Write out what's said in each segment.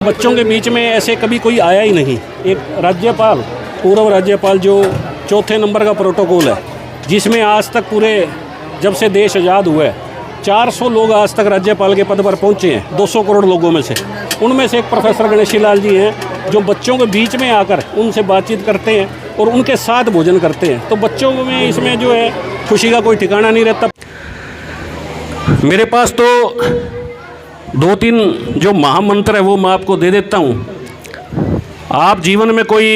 बच्चों के बीच में ऐसे कभी कोई आया ही नहीं। एक राज्यपाल, पूर्व राज्यपाल जो चौथे नंबर का प्रोटोकॉल है, जिसमें आज तक पूरे जब से देश आज़ाद हुआ है 400 लोग आज तक राज्यपाल के पद पर पहुंचे हैं 200 करोड़ लोगों में से। उनमें से एक प्रोफेसर गणेशी लाल जी हैं जो बच्चों के बीच में आकर उनसे बातचीत करते हैं और उनके साथ भोजन करते हैं। तो बच्चों में इसमें जो है खुशी का कोई ठिकाना नहीं रहता। मेरे पास तो 2-3 जो महामंत्र है वो मैं आपको दे देता हूँ। आप जीवन में कोई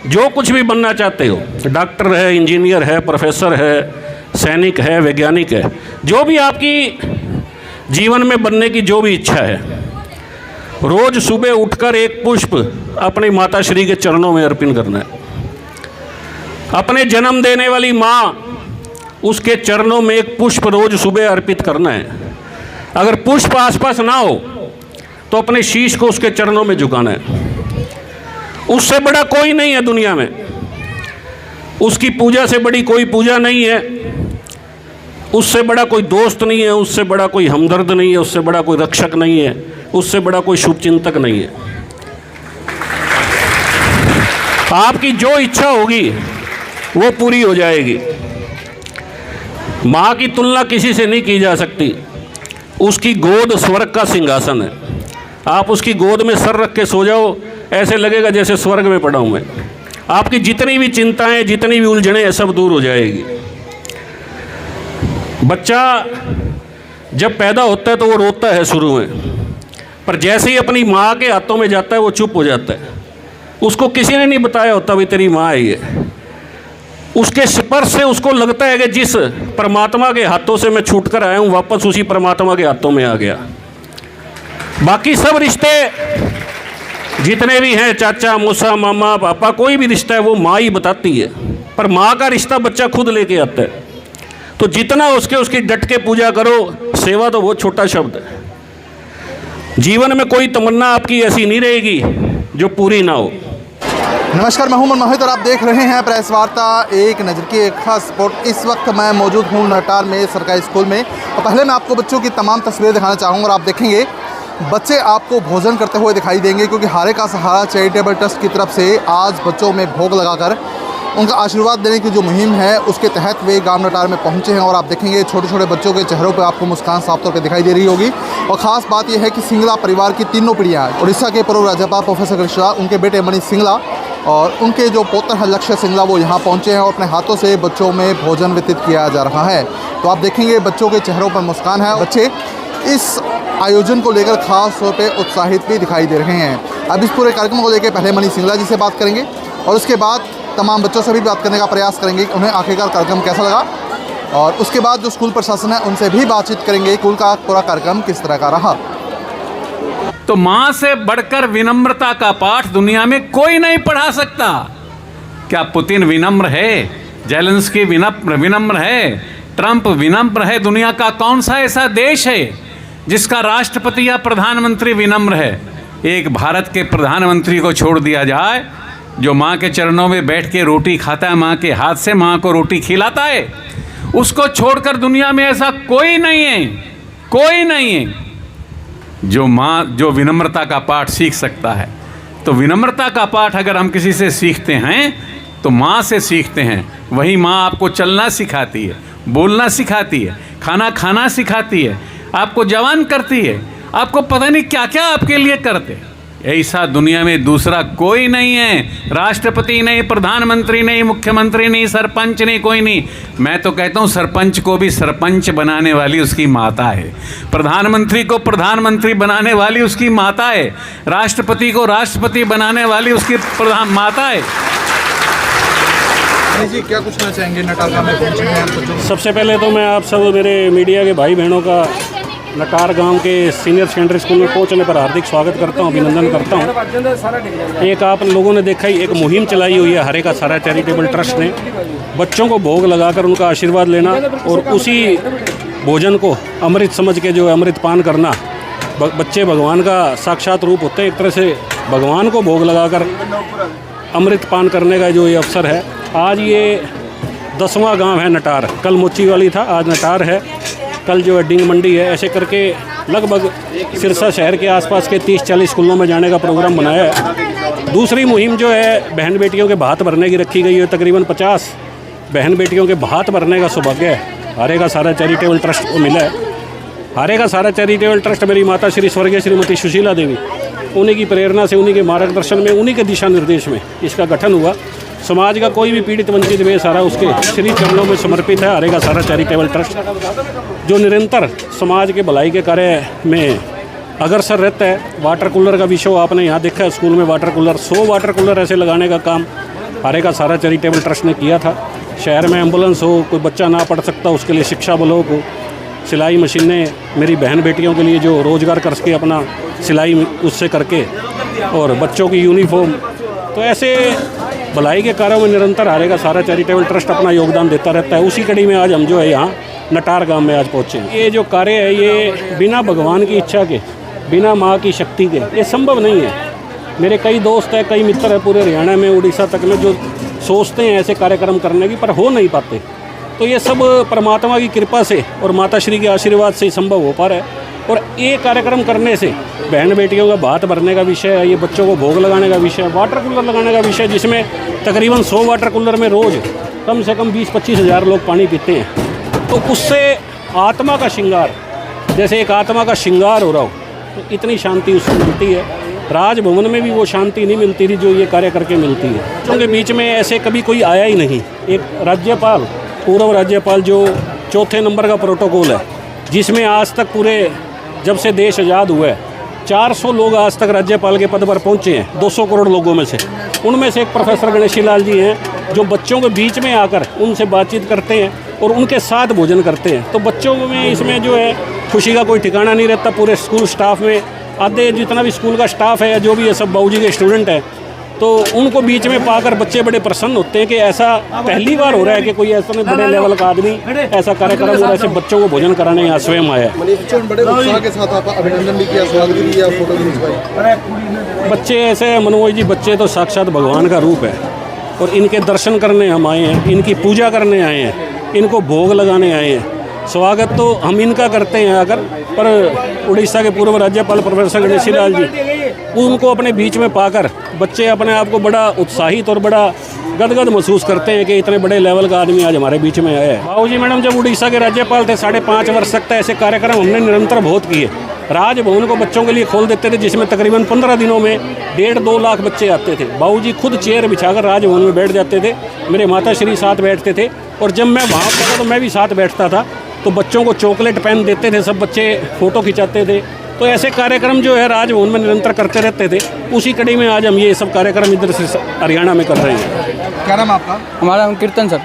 जो कुछ भी बनना चाहते हो, डॉक्टर है, इंजीनियर है, प्रोफेसर है, सैनिक है, वैज्ञानिक है, जो भी आपकी जीवन में बनने की जो भी इच्छा है, रोज़ सुबह उठकर एक पुष्प अपनी माता श्री के चरणों में अर्पित करना है। अपने जन्म देने वाली माँ, उसके चरणों में एक पुष्प रोज़ सुबह अर्पित करना है। अगर पुष्प आसपास ना हो तो अपने शीश को उसके चरणों में झुकाना है। उससे बड़ा कोई नहीं है दुनिया में, उसकी पूजा से बड़ी कोई पूजा नहीं है, उससे बड़ा कोई दोस्त नहीं है, उससे बड़ा कोई हमदर्द नहीं है, उससे बड़ा कोई रक्षक नहीं है, उससे बड़ा कोई शुभचिंतक नहीं है। आपकी जो इच्छा होगी वो पूरी हो जाएगी। माँ की तुलना किसी से नहीं की जा सकती। उसकी गोद स्वर्ग का सिंहासन है। आप उसकी गोद में सर रख के सो जाओ, ऐसे लगेगा जैसे स्वर्ग में पड़ा हूँ मैं। आपकी जितनी भी चिंताएं, जितनी भी उलझनें हैं, सब दूर हो जाएगी। बच्चा जब पैदा होता है तो वो रोता है शुरू में, पर जैसे ही अपनी माँ के हाथों में जाता है वो चुप हो जाता है। उसको किसी ने नहीं बताया होता भी तेरी माँ है ये। उसके स्पर्श से उसको लगता है कि जिस परमात्मा के हाथों से मैं छूट कर आया हूँ, वापस उसी परमात्मा के हाथों में आ गया। बाकी सब रिश्ते जितने भी हैं, चाचा, मौसा, मामा, पापा, कोई भी रिश्ता है वो माँ ही बताती है, पर माँ का रिश्ता बच्चा खुद लेके आता है। तो जितना उसकी डट के पूजा करो, सेवा तो बहुत छोटा शब्द है। जीवन में कोई तमन्ना आपकी ऐसी नहीं रहेगी जो पूरी ना हो। नमस्कार, मैं हूं मनमोहित और आप देख रहे हैं प्रेस वार्ता एक नज़र की एक खास रिपोर्ट। इस वक्त मैं मौजूद हूं नटार में सरकारी स्कूल में और पहले मैं आपको बच्चों की तमाम तस्वीरें दिखाना चाहूँगा और आप देखेंगे बच्चे आपको भोजन करते हुए दिखाई देंगे, क्योंकि हारे का सहारा चैरिटेबल ट्रस्ट की तरफ से आज बच्चों में भोग लगाकर उनका आशीर्वाद देने की जो मुहिम है उसके तहत वे गांव नटार में पहुंचे हैं। और आप देखेंगे छोटे छोटे बच्चों के चेहरों पर आपको मुस्कान साफ तौर पर दिखाई दे रही होगी। और ख़ास बात यह है कि सिंगला परिवार की तीनों पीढ़ियाँ, उड़ीसा के पूर्व राज्यपाल प्रोफेसर गणेशी लाल, उनके बेटे मनीष सिंगला और उनके जो पोत्र हैं लक्ष्य सिंगला, वो यहाँ पहुँचे हैं और अपने हाथों से बच्चों में भोजन वितरित किया जा रहा है। तो आप देखेंगे बच्चों के चेहरों पर मुस्कान है। बच्चे इस आयोजन को लेकर खास तौर पे उत्साहित भी दिखाई दे रहे हैं। अब इस पूरे कार्यक्रम को लेकर पहले मनीष सिंगला जी से बात करेंगे और उसके बाद तमाम बच्चों से भी बात करने का प्रयास करेंगे कि उन्हें आखिरकार कार्यक्रम कैसा लगा, और उसके बाद जो स्कूल प्रशासन है उनसे भी बातचीत करेंगे स्कूल का पूरा कार्यक्रम किस तरह का रहा। तो माँ से बढ़कर विनम्रता का पाठ दुनिया में कोई नहीं पढ़ा सकता। क्या पुतिन विनम्र है? जेलेंस्की विनम्र है? ट्रंप विनम्र है? दुनिया का कौन सा ऐसा देश है जिसका राष्ट्रपति या प्रधानमंत्री विनम्र है? एक भारत के प्रधानमंत्री को छोड़ दिया जाए जो माँ के चरणों में बैठ के रोटी खाता है, माँ के हाथ से माँ को रोटी खिलाता है, उसको छोड़कर दुनिया में ऐसा कोई नहीं है, कोई नहीं है जो विनम्रता का पाठ सीख सकता है। तो विनम्रता का पाठ अगर हम किसी से सीखते हैं तो माँ से सीखते हैं। वही माँ आपको चलना सिखाती है, बोलना सिखाती है, खाना खाना सिखाती है, आपको जवान करती है, आपको पता नहीं क्या क्या आपके लिए करते। ऐसा दुनिया में दूसरा कोई नहीं है। राष्ट्रपति नहीं, प्रधानमंत्री नहीं, मुख्यमंत्री नहीं, सरपंच नहीं, कोई नहीं। मैं तो कहता हूँ सरपंच को भी सरपंच बनाने वाली उसकी माता है, प्रधानमंत्री को प्रधानमंत्री बनाने वाली उसकी माता है, राष्ट्रपति को राष्ट्रपति बनाने वाली उसकी माता है। जी क्या पूछना चाहेंगे नटार गाँव में पहुँचे हैं? सबसे पहले तो मैं आप सब मेरे मीडिया के भाई बहनों का नटार गांव के सीनियर सेकेंडरी स्कूल में पहुंचने पर हार्दिक स्वागत करता हूं, अभिनंदन करता हूं। एक आप लोगों ने देखा ही एक मुहिम चलाई हुई है हरे का सारा चैरिटेबल ट्रस्ट ने, बच्चों को भोग लगाकर उनका आशीर्वाद लेना और उसी भोजन को अमृत समझ के जो अमृत पान करना। बच्चे भगवान का साक्षात रूप होते हैं। एक तरह से भगवान को भोग लगाकर अमृत पान करने का जो ये अवसर है। आज ये 10वां गाँव है नटार। कल मोची वाली था, आज नटार है, कल जो है डिंग मंडी है। ऐसे करके लगभग सिरसा शहर के आसपास के 30-40 स्कूलों में जाने का प्रोग्राम बनाया है। दूसरी मुहिम जो है बहन बेटियों के भात भरने की रखी गई है। तकरीबन 50 बहन बेटियों के भात भरने का सौभाग्य हारे का सारा चैरिटेबल ट्रस्ट को मिला है। हारे का सारा चैरिटेबल ट्रस्ट मेरी माता श्री स्वर्गीय श्रीमती सुशीला देवी, उन्हीं की प्रेरणा से, उन्हीं के मार्गदर्शन में, उन्हीं के दिशा निर्देश में इसका गठन हुआ। समाज का कोई भी पीड़ित वंचित वे सारा उसके श्री चरणों में समर्पित है। हारे का सारा चैरिटेबल ट्रस्ट जो निरंतर समाज के भलाई के कार्य में अग्रसर रहता है। वाटर कूलर का विषय आपने यहाँ देखा है, स्कूल में वाटर कूलर 100 वाटर कूलर ऐसे लगाने का काम हारे का सारा चैरिटेबल ट्रस्ट ने किया था। शहर में एम्बुलेंस हो, कोई बच्चा ना पढ़ सकता उसके लिए शिक्षा ब्लॉक हो, सिलाई मशीनें मेरी बहन बेटियों के लिए जो रोज़गार कर सके अपना सिलाई उससे करके, और बच्चों की यूनिफॉर्म, तो ऐसे भलाई के कार्यों में निरंतर हारे का सारा चैरिटेबल ट्रस्ट अपना योगदान देता रहता है। उसी कड़ी में आज हम जो है यहाँ नटार गांव में आज पहुँचे हैं। ये जो कार्य है ये बिना भगवान की इच्छा के, बिना माँ की शक्ति के ये संभव नहीं है। मेरे कई दोस्त हैं, कई मित्र हैं पूरे हरियाणा में, उड़ीसा तक में, जो सोचते हैं ऐसे कार्यक्रम करने की पर हो नहीं पाते। तो ये सब परमात्मा की कृपा से और माता श्री के आशीर्वाद से ही संभव हो पा रहा है। और ये कार्यक्रम करने से बहन बेटियों का भात भरने का विषय है, ये बच्चों को भोग लगाने का विषय है, वाटर कूलर लगाने का विषय, जिसमें तकरीबन 100 वाटर कूलर में रोज़ कम से कम 20-25 हज़ार लोग पानी पीते हैं। तो उससे आत्मा का श्रृंगार, जैसे एक आत्मा का श्रृंगार हो रहा हो, तो इतनी शांति उसको मिलती है। राजभवन में भी वो शांति नहीं मिलती थी जो ये कार्य करके मिलती है। बच्चों के बीच में ऐसे कभी कोई आया ही नहीं। एक राज्यपाल, पूर्व राज्यपाल जो 4थे नंबर का प्रोटोकॉल है, जिसमें आज तक पूरे जब से देश आज़ाद हुआ है 400 लोग आज तक राज्यपाल के पद पर पहुंचे हैं, 200 करोड़ लोगों में से। उनमें से एक प्रोफेसर गणेशी लाल जी हैं जो बच्चों के बीच में आकर उनसे बातचीत करते हैं और उनके साथ भोजन करते हैं। तो बच्चों में इसमें जो है खुशी का कोई ठिकाना नहीं रहता। पूरे स्कूल स्टाफ में आधे जितना भी स्कूल का स्टाफ है, जो भी है, सब बाबूजी के स्टूडेंट हैं। तो उनको बीच में पाकर बच्चे बड़े प्रसन्न होते हैं कि ऐसा पहली बार हो रहा है कि कोई ऐसा बड़े लेवल का आदमी ऐसा कार्यक्रम और ऐसे बच्चों को भोजन कराने यहाँ स्वयं आया है। बड़े उत्साह के साथ आप अभिनंदन भी किया, स्वागत भी किया, फोटो भी खिंचवाई। बच्चे ऐसे मनोज जी, बच्चे तो साक्षात भगवान का रूप है और इनके दर्शन करने हम आए हैं, इनकी पूजा करने आए हैं, इनको भोग लगाने आए हैं। स्वागत तो हम इनका करते हैं आकर, पर उड़ीसा के पूर्व राज्यपाल प्रोफेसर गणेशी लाल जी, उनको अपने बीच में पाकर बच्चे अपने आप को बड़ा उत्साहित और बड़ा गदगद महसूस करते हैं कि इतने बड़े लेवल का आदमी आज हमारे बीच में आया है। बाबूजी मैडम जब उड़ीसा के राज्यपाल थे 5.5 वर्ष तक ऐसे कार्यक्रम हमने निरंतर बहुत किए। राजभवन को बच्चों के लिए खोल देते थे, जिसमें तकरीबन 15 दिनों में 1.5-2 लाख बच्चे आते थे। बाबूजी खुद चेयर बिछाकर राजभवन में बैठ जाते थे, मेरे माता श्री साथ बैठते थे, और जब मैं वहाँ पर तो मैं भी साथ बैठता था। तो बच्चों को चॉकलेट पेन देते थे, सब बच्चे फ़ोटो खिंचाते थे। तो ऐसे कार्यक्रम जो है राजभवन में निरंतर करते रहते थे। उसी कड़ी में आज हम ये सब कार्यक्रम इधर से हरियाणा में कर रहे हैं। क्या नाम आपका? हमारा नाम कीर्तन सर।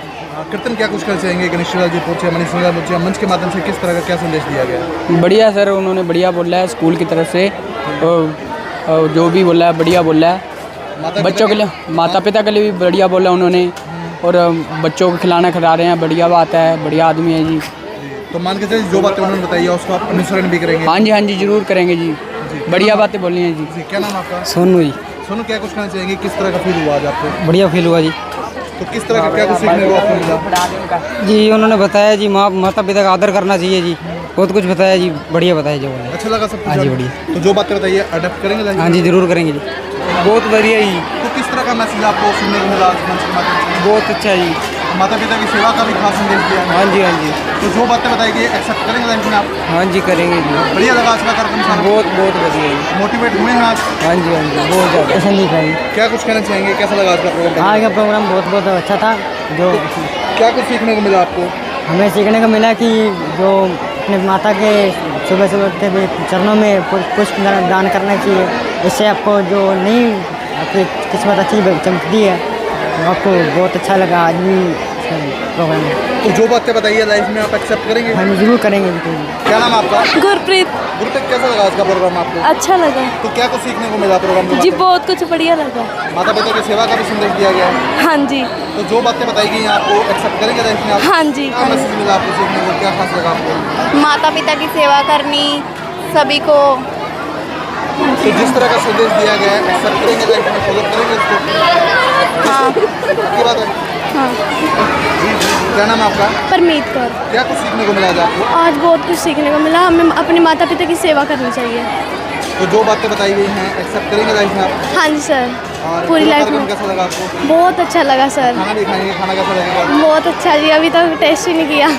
कीर्तन, क्या कुछ कर चाहेंगे? गणेश लाल जी पहुंचे, मनीष सिंह पहुंचे, मंच के माध्यम से किस तरह का क्या संदेश दिया गया? बढ़िया सर, उन्होंने बढ़िया बोला है स्कूल की तरफ से, और जो भी बोला है बढ़िया बोला है। बच्चों के लिए, माता पिता के लिए भी बढ़िया बोला उन्होंने, और बच्चों को खिलाना खिला रहे हैं, बढ़िया बात है, बढ़िया आदमी है जी। तो मान के चलिए जो बातें उन्होंने बताई है उसको आप अनुसरण भी करेंगे? हाँ जी जरूर करेंगे जी, बढ़िया बातें बोली हैं जी। क्या नाम आपका? सोनू जी। सोनू, क्या कुछ कहना चाहेंगे? किस तरह का फील हुआ आज आपको? बढ़िया फील हुआ जी। तो किस तरह का क्या कुछ सीखने को आपको मिला? जी उन्होंने बताया जी माता पिता का आदर करना चाहिए जी, बहुत कुछ बताया जी, बढ़िया बताया जो बोला। अच्छा लगा सब कुछ? हाँ जी बढ़िया। तो जो बातें बताइए अडॉप्ट करेंगे? हाँ जी जरूर करेंगे जी, बहुत बढ़िया जी। तो किस तरह का मैसेज आपको सुनने को मिला आज मंच के माध्यम से? बहुत अच्छा जी। माता पिता की सेवा का भी खास संदेश दिया है। हाँ जी। तो जो बातें बताई गई एक्सेप्ट करेंगे लाइफ में आप? हाँ जी करेंगे जी। बढ़िया लगा आज का कार्यक्रम सारा? बहुत बढ़िया जी। मोटिवेट हुए हैं आज? हाँ जी बहुत ज़्यादा संदीप भाई। क्या कुछ कहना चाहेंगे? कैसा लगा आज का प्रोग्राम? आज का प्रोग्राम बहुत अच्छा था। जो क्या कुछ सीखने को मिला आपको? हमें सीखने को मिला कि जो अपने माता के सुबह सुबह के चरणों में पुष्प दान करना चाहिए। इससे आपको जो नहीं आपकी किस्मत अच्छी चमकती है, आपको बहुत अच्छा लगा आज भी प्रोग्राम में। तो जो बातें बताइए लाइफ में आप एक्सेप्ट करेंगे? हाँ जरूर करेंगे। क्या नाम आपका? गुरप्रीत। गुरप्रीत, कैसा लगा आज का प्रोग्राम आपको? अच्छा लगा तो क्या कुछ सीखने को मिला प्रोग्राम में? जी बहुत कुछ बढ़िया लगा। माता पिता की सेवा का भी संदेश दिया गया है। हाँ जी। तो जो बातें बताई गई आपको एक्सेप्ट करेंगे लाइफ में आप? हाँ जी। क्या मैसेज मिला आपको सीखने को? क्या खास लगा आपको? माता पिता की सेवा करनी सभी को। तो जिस तरह का संदेश दिया गया है एक्सेप्ट करेंगे लाइफ में, फॉलो करेंगे उसको? हाँ। की बात है। हाँ क्या नाम है आपका? परमीत कौर। क्या कुछ सीखने को मिला आज आपको? आज बहुत कुछ सीखने को मिला। हमें अपने माता पिता की सेवा करनी चाहिए। तो जो बातें बताई गई हैं एक्सेप्ट करेंगे लाइफ में आप? हाँ जी सर, और पूरी पूरा लाइफ कार्यक्रम में कैसा लगा आपको? बहुत अच्छा लगा सर। खाना भी खाएंगे, खाना कैसा लगेगा? बहुत अच्छा जी, अभी तक टेस्ट ही नहीं किया।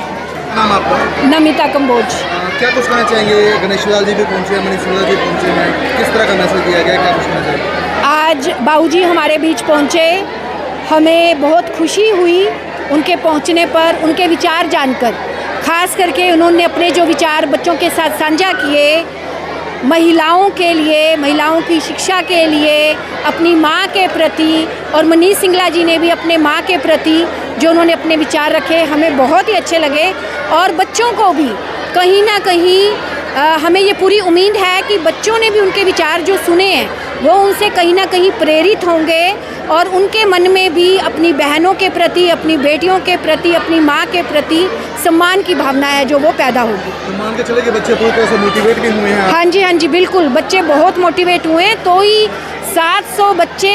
नाम आपका? नमिता कंबोज। क्या कुछ कहना चाहेंगे? गणेश लाल जी भी पहुँचे हैं, मनीष सिंगला जी पहुँचे हैं, किस तरह का मैसेज दिया गया, क्या कुछ कहना चाहिए? आज बाबूजी हमारे बीच पहुँचे, हमें बहुत खुशी हुई उनके पहुँचने पर, उनके विचार जानकर। खास करके उन्होंने अपने जो विचार बच्चों के साथ साझा किए, महिलाओं के लिए, महिलाओं की शिक्षा के लिए, अपनी माँ के प्रति, और मनीष सिंगला जी ने भी अपने माँ के प्रति जो उन्होंने अपने विचार रखे, हमें बहुत ही अच्छे लगे। और बच्चों को भी कहीं ना कहीं हमें ये पूरी उम्मीद है कि बच्चों ने भी उनके विचार जो सुने हैं वो उनसे कहीं ना कहीं प्रेरित होंगे और उनके मन में भी अपनी बहनों के प्रति, अपनी बेटियों के प्रति, अपनी माँ के प्रति सम्मान की भावना है जो वो पैदा होगी। तो मान के चले कि बच्चे पूरी तरह से मोटिवेट भी हुए हैं। हाँ जी बिल्कुल, बच्चे बहुत मोटिवेट हुए हैं। तो ही 700 बच्चे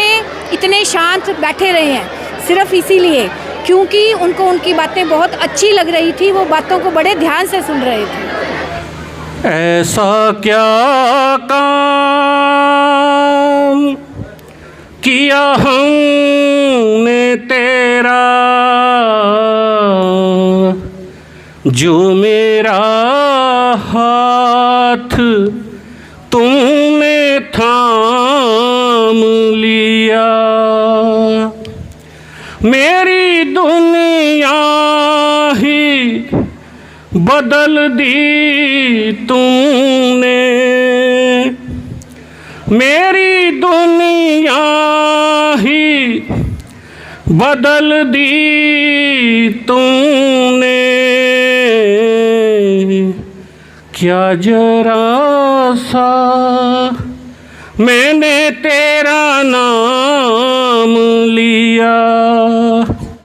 इतने शांत बैठे रहे हैं, सिर्फ इसीलिए क्योंकि उनको उनकी बातें बहुत अच्छी लग रही थी, वो बातों को बड़े ध्यान से सुन रहे थे। ऐसा क्या काम किया हमने तेरा जो मेरा हाथ तुमने थाम लिया। मेरी दुनिया ही बदल दी तुमने, मेरी दुनिया ही बदल दी तुमने। क्या जरा सा मैंने तेरा नाम